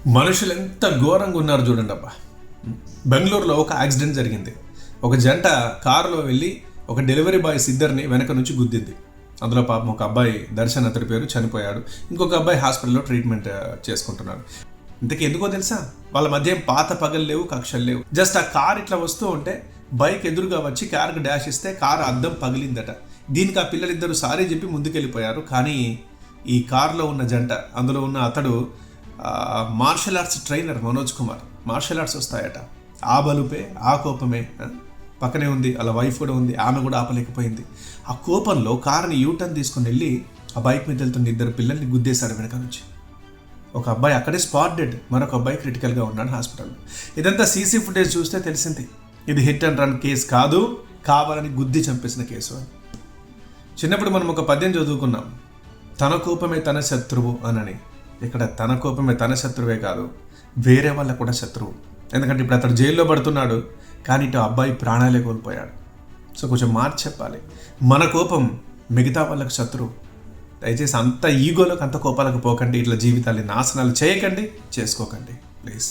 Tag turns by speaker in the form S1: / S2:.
S1: మనుషులు ఎంత ఘోరంగా ఉన్నారు చూడండి అబ్బా. బెంగళూరులో ఒక యాక్సిడెంట్ జరిగింది. ఒక జంట కారులో వెళ్ళి ఒక డెలివరీ బాయ్స్ ఇద్దరిని వెనక నుంచి గుద్దింది. అందులో పాపం ఒక అబ్బాయి దర్శన్ అతడి పేరు చనిపోయాడు. ఇంకొక అబ్బాయి హాస్పిటల్లో ట్రీట్మెంట్ చేసుకుంటున్నాడు. ఇంతకీ ఎందుకో తెలుసా? వాళ్ళ మధ్య పాత పగలు లేవు, కక్షలు లేవు. జస్ట్ ఆ కార్ ఇట్లా వస్తూ ఉంటే బైక్ ఎదురుగా వచ్చి కార్కి డాష్ ఇస్తే కారు అద్దం పగిలిందట. దీనికి ఆ పిల్లలిద్దరూ సారీ చెప్పి ముందుకెళ్ళిపోయారు. కానీ ఈ కారులో ఉన్న జంట, అందులో ఉన్న అతడు martial arts trainer Manoj Kumar. Martial arts వస్తాయట. ఆ బలుపే, ఆ కోపమే. పక్కనే ఉంది వాళ్ళ వైఫ్ కూడా ఉంది, ఆమె కూడా ఆపలేకపోయింది. ఆ కోపంలో కారుని యూటర్న్ తీసుకుని వెళ్ళి ఆ బైక్ మీద వెళ్తున్న ఇద్దరు పిల్లల్ని గుద్దేశాడు వెనక నుంచి. ఒక అబ్బాయి అక్కడే స్పాట్ డెడ్, మరొక అబ్బాయి క్రిటికల్గా ఉన్నాడు హాస్పిటల్లో. ఇదంతా సీసీ ఫుటేజ్ చూస్తే తెలిసింది ఇది హిట్ అండ్ రన్ కేసు కాదు, కావాలని గుద్ది చంపేసిన కేసు అని. చిన్నప్పుడు మనం ఒక పద్యం చదువుకున్నాం, తన కోపమే తన శత్రువు అనని. ఇక్కడ తన కోపమే తన శత్రువే కాదు, వేరే వాళ్ళకు కూడా శత్రువు. ఎందుకంటే ఇప్పుడు అతడు జైల్లో పడుతున్నాడు, కానీ ఇటు అబ్బాయి ప్రాణాలే కోల్పోయాడు. సో కొంచెం మార్చి చెప్పాలి, మన కోపం మిగతా వాళ్ళకు శత్రువు. దయచేసి అంత ఈగోలకు, అంత కోపాలకు పోకండి. ఇట్లా జీవితాన్ని నాశనాలు చేయకండి, చేసుకోకండి ప్లీజ్.